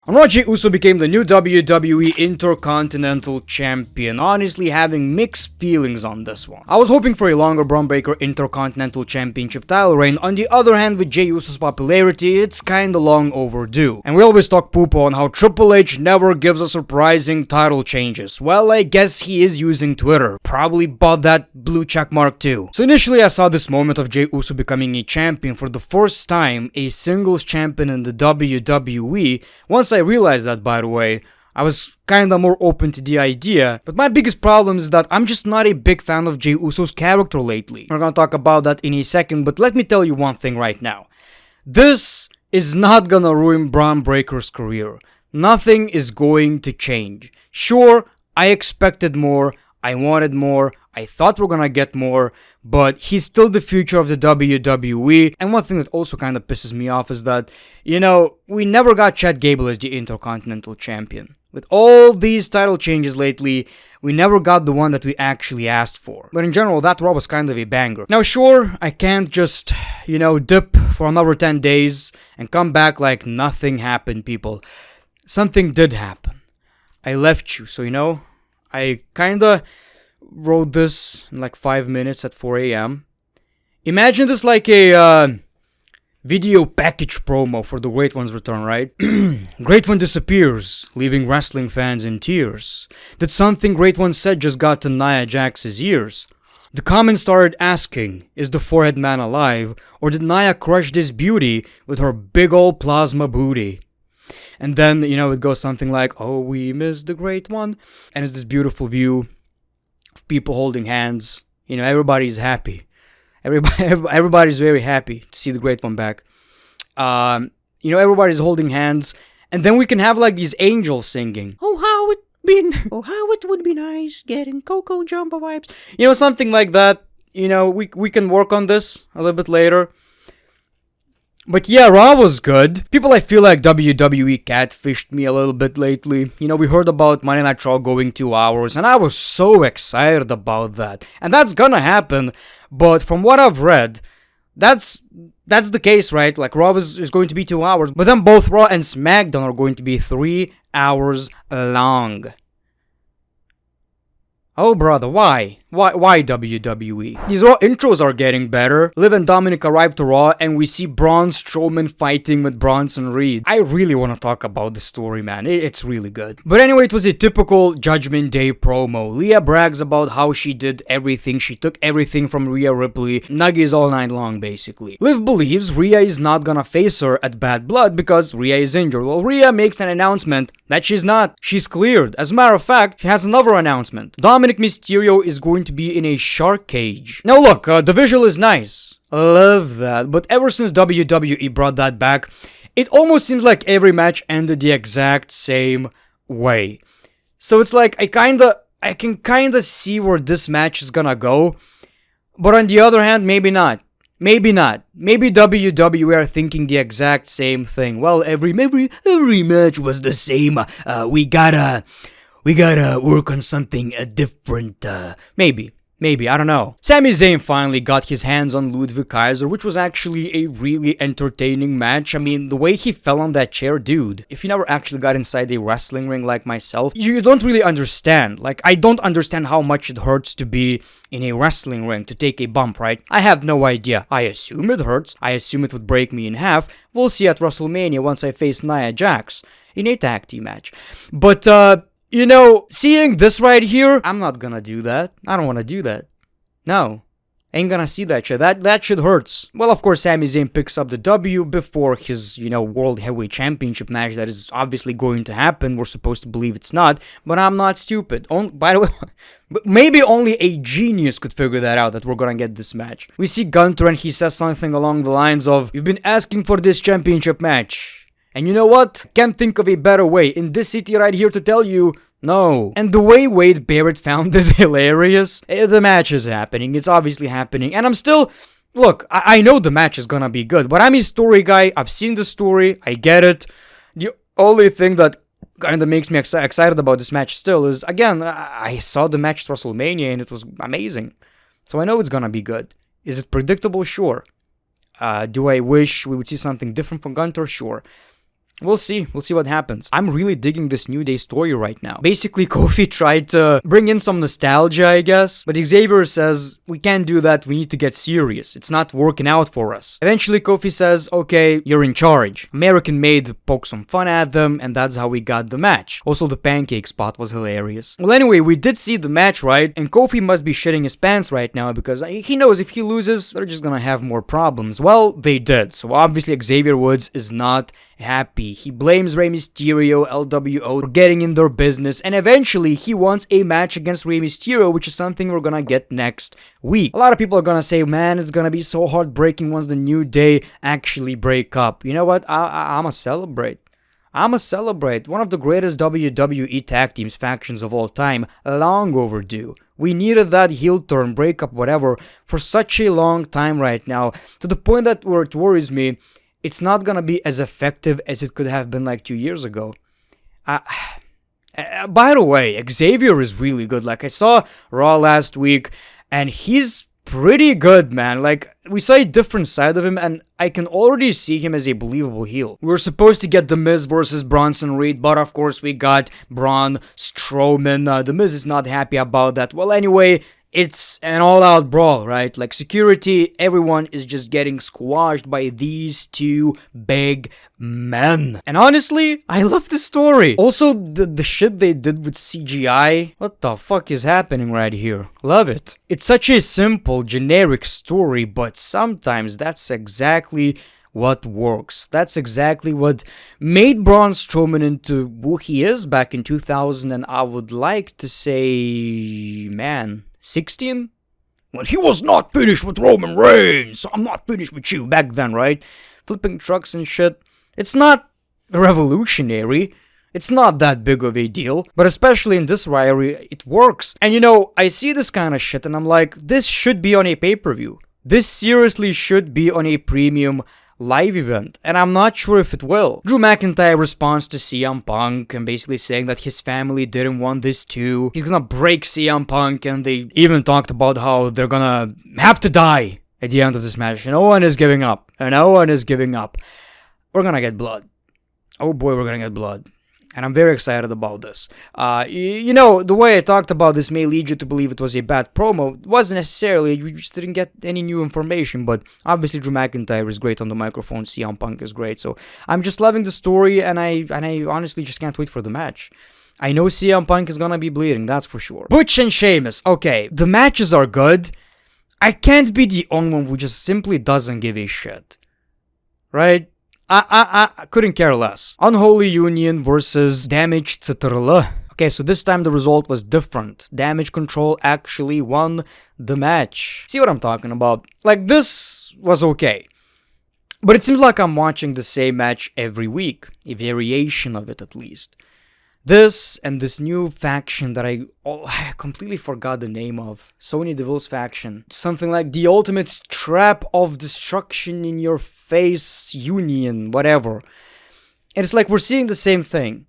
On Raw, Jey Uso became the new WWE Intercontinental Champion, honestly having mixed feelings on this one. I was hoping for a longer Bron Breakker Intercontinental Championship title reign. On the other hand, with Jey Uso's popularity, it's kinda long overdue. And we always talk poop on how Triple H never gives us surprising title changes. Well, I guess he is using Twitter. Probably bought that blue checkmark too. So initially I saw this moment of Jey Uso becoming a champion for the first time, a singles champion in the WWE. Once I realized that, by the way, I was kinda more open to the idea, but my biggest problem is that I'm just not a big fan of Jey Uso's character lately. We're gonna talk about that in a second, but let me tell you one thing right now. This is not gonna ruin Bron Breakker's career. Nothing is going to change. Sure, I expected more, I wanted more, I thought we're gonna get more, but he's still the future of the WWE. And one thing that also kind of pisses me off is that, we never got Chad Gable as the Intercontinental Champion. With all these title changes lately, we never got the one that we actually asked for. But in general, that Raw was kind of a banger. Now sure, I can't just, dip for another 10 days and come back like nothing happened, people. Something did happen. I left you, so I kinda wrote this in like 5 minutes at 4 a.m. Imagine this like a video package promo for the Great One's return, right? Great One disappears, leaving wrestling fans in tears. That something Great One said just got to Nia Jax's ears. The comments started asking, is the forehead man alive, or did Nia crush this beauty with her big old plasma booty? And then, it goes something like, oh, we miss the Great One. And it's this beautiful view of people holding hands. Everybody's happy. Everybody's very happy to see the Great One back. Everybody's holding hands. And then we can have like these angels singing. Oh, how it would be nice getting Coco Jumbo vibes. Something like that. We can work on this a little bit later. But yeah, Raw was good. People, I feel like WWE catfished me a little bit lately. We heard about Monday Night Raw going 2 hours, and I was so excited about that. And that's gonna happen, but from what I've read, that's the case, right? Like, Raw is going to be 2 hours, but then both Raw and SmackDown are going to be 3 hours long. Oh brother, why? Why WWE? These Raw intros are getting better. Liv and Dominic arrive to Raw and we see Braun Strowman fighting with Bronson Reed. I really want to talk about the story, man. It's really good. But anyway, it was a typical Judgment Day promo. Leah brags about how she did everything. She took everything from Rhea Ripley. Nuggies all night long, basically. Liv believes Rhea is not gonna face her at Bad Blood because Rhea is injured. Well, Rhea makes an announcement that she's not. She's cleared. As a matter of fact, she has another announcement. Dominic Mysterio is going to be in a shark cage. Now look, the visual is nice. I love that. But ever since WWE brought that back, it almost seems like every match ended the exact same way. So it's like, I can kinda see where this match is gonna go. But on the other hand, maybe not. Maybe not. Maybe WWE are thinking the exact same thing. Well, every match was the same. We gotta work on something different. Maybe, I don't know. Sami Zayn finally got his hands on Ludwig Kaiser, which was actually a really entertaining match. I mean, the way he fell on that chair, dude. If you never actually got inside a wrestling ring like myself, you don't really understand. Like, I don't understand how much it hurts to be in a wrestling ring, to take a bump, right? I have no idea. I assume it hurts. I assume it would break me in half. We'll see at WrestleMania once I face Nia Jax in a tag team match. But, seeing this right here, I'm not gonna do that. I don't wanna do that. No. Ain't gonna see that shit. That shit hurts. Well, of course, Sami Zayn picks up the W before his, World Heavyweight Championship match that is obviously going to happen. We're supposed to believe it's not, but I'm not stupid. By the way, maybe only a genius could figure that out, that we're gonna get this match. We see Gunther and he says something along the lines of, "You've been asking for this championship match. And you know what? Can't think of a better way in this city right here to tell you, no." And the way Wade Barrett found this hilarious. The match is happening. It's obviously happening. And I'm still... Look, I know the match is gonna be good, but I'm a story guy. I've seen the story. I get it. The only thing that kind of makes me excited about this match still is, again, I saw the match at WrestleMania and it was amazing. So I know it's gonna be good. Is it predictable? Sure. Do I wish we would see something different from Gunther? Sure. We'll see what happens. I'm really digging this New Day story right now. Basically, Kofi tried to bring in some nostalgia, I guess, but Xavier says, we can't do that, we need to get serious. It's not working out for us. Eventually, Kofi says, okay, you're in charge. American Made poked some fun at them, and that's how we got the match. Also, the pancake spot was hilarious. Well, anyway, we did see the match, right? And Kofi must be shitting his pants right now because he knows if he loses, they're just gonna have more problems. Well, they did. So obviously, Xavier Woods is not happy. He blames Rey Mysterio, LWO, for getting in their business, and eventually he wants a match against Rey Mysterio, which is something we're gonna get next week. A lot of people are gonna say, man, it's gonna be so heartbreaking once the New Day actually break up. You know what? I'ma celebrate. One of the greatest WWE tag teams factions of all time. Long overdue. We needed that heel turn, breakup, whatever, for such a long time right now, to the point that where it worries me, it's not gonna be as effective as it could have been like 2 years ago. By the way, Xavier is really good. Like, I saw Raw last week, and he's pretty good, man. Like, we saw a different side of him, and I can already see him as a believable heel. We were supposed to get The Miz versus Bronson Reed, but of course we got Braun Strowman. The Miz is not happy about that. Well, anyway, it's an all-out brawl, right? Like, security, everyone is just getting squashed by these two big men. And honestly, I love the story. Also, the shit they did with CGI. What the fuck is happening right here? Love it. It's such a simple, generic story, but sometimes that's exactly what works. That's exactly what made Braun Strowman into who he is back in 2000, and I would like to say, man, 16? When he was not finished with Roman Reigns, so I'm not finished with you. Back then, right? Flipping trucks and shit. It's not revolutionary. It's not that big of a deal. But especially in this rivalry, it works. And you know, I see this kind of shit and I'm like, this should be on a pay-per-view. This seriously should be on a premium live event, and I'm not sure if it will. Drew McIntyre responds to CM Punk and basically saying that his family didn't want this too. He's gonna break CM Punk, and they even talked about how they're gonna have to die at the end of this match. No one is giving up. We're gonna get blood. Oh boy, we're gonna get blood. And I'm very excited about this. You know, the way I talked about this may lead you to believe it was a bad promo. It wasn't necessarily. We just didn't get any new information. But obviously, Drew McIntyre is great on the microphone. CM Punk is great. So I'm just loving the story, and I honestly just can't wait for the match. I know CM Punk is gonna be bleeding, that's for sure. Butch and Sheamus. Okay, the matches are good. I can't be the only one who just simply doesn't give a shit. Right? I couldn't care less. Unholy Union versus Damage Control. Okay, so this time the result was different. Damage Control actually won the match. See what I'm talking about? Like, this was okay. But it seems like I'm watching the same match every week. A variation of it, at least. This and this new faction that I completely forgot the name of. Sonya Deville's faction. Something like the ultimate trap of destruction in your face union, whatever. And it's like we're seeing the same thing.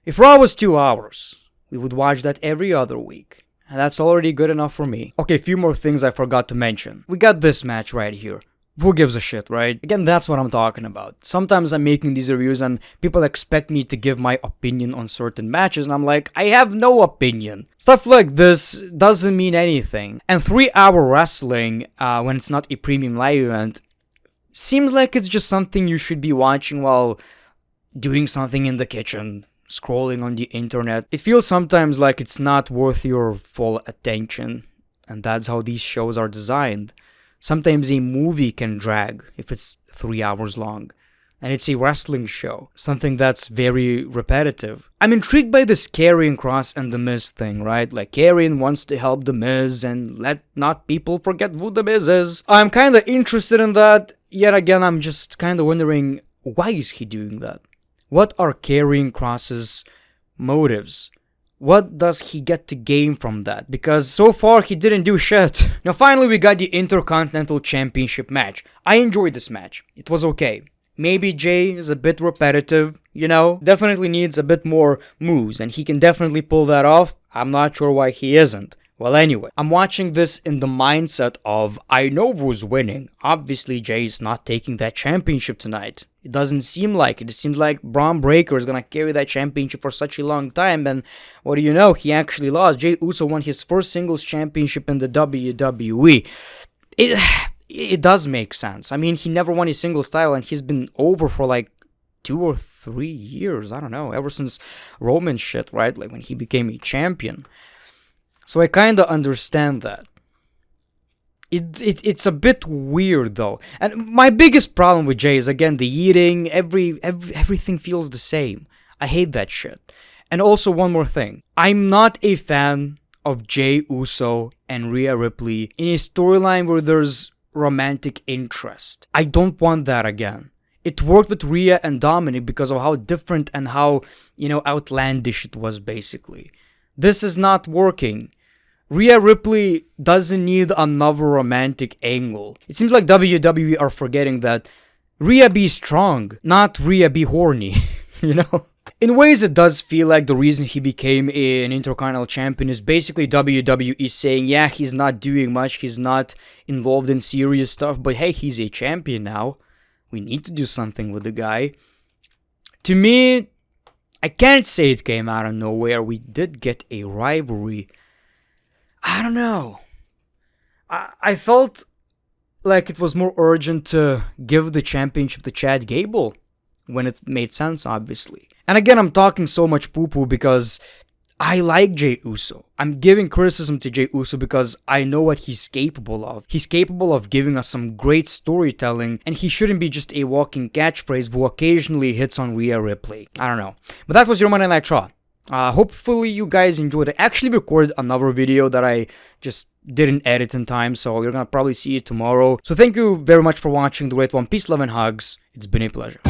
If Raw was 2 hours, we would watch that every other week. And that's already good enough for me. Okay, a few more things I forgot to mention. We got this match right here. Who gives a shit, right? Again, that's what I'm talking about. Sometimes I'm making these reviews and people expect me to give my opinion on certain matches, and I'm like, I have no opinion. Stuff like this doesn't mean anything. And 3-hour wrestling, when it's not a premium live event, seems like it's just something you should be watching while doing something in the kitchen, scrolling on the internet. It feels sometimes like it's not worth your full attention, and that's how these shows are designed. Sometimes a movie can drag if it's 3 hours long. And it's a wrestling show. Something that's very repetitive. I'm intrigued by this Karrion Kross and The Miz thing, right? Like, Karrion wants to help The Miz and let not people forget who The Miz is. I'm kind of interested in that. Yet again, I'm just kind of wondering, why is he doing that? What are Karrion Kross's motives? What does he get to gain from that? Because so far, he didn't do shit. Now, finally, we got the Intercontinental Championship match. I enjoyed this match. It was okay. Maybe Jey is a bit repetitive, you know? Definitely needs a bit more moves, and he can definitely pull that off. I'm not sure why he isn't. Well, anyway, I'm watching this in the mindset of, I know who's winning. Obviously, Jey's not taking that championship tonight. It doesn't seem like it. It seems like Bron Breakker is gonna carry that championship for such a long time, and what do you know? He actually lost. Jey Uso won his first singles championship in the WWE. It does make sense. I mean, he never won a singles title, and he's been over for like 2 or 3 years. I don't know, ever since Roman shit, right? Like when he became a champion. So I kind of understand that. It's a bit weird though. And my biggest problem with Jey is, again, the eating, everything feels the same. I hate that shit. And also one more thing. I'm not a fan of Jey Uso and Rhea Ripley in a storyline where there's romantic interest. I don't want that again. It worked with Rhea and Dominic because of how different and how, outlandish it was, basically. This is not working. Rhea Ripley doesn't need another romantic angle. It seems like WWE are forgetting that Rhea be strong, not Rhea be horny, In ways, it does feel like the reason he became an Intercontinental Champion is basically WWE saying, yeah, he's not doing much, he's not involved in serious stuff, but hey, he's a champion now. We need to do something with the guy. To me, I can't say it came out of nowhere. We did get a rivalry. I don't know. I felt like it was more urgent to give the championship to Chad Gable when it made sense, obviously. And again, I'm talking so much poo-poo because I like Jey Uso. I'm giving criticism to Jey Uso because I know what he's capable of. He's capable of giving us some great storytelling, and he shouldn't be just a walking catchphrase who occasionally hits on Rhea Ripley. I don't know. But that was your Monday Night Raw. Hopefully you guys enjoyed it. I actually recorded another video that I just didn't edit in time, so you're gonna probably see it tomorrow. So thank you very much for watching The Great One. Peace, love, and hugs. It's been a pleasure.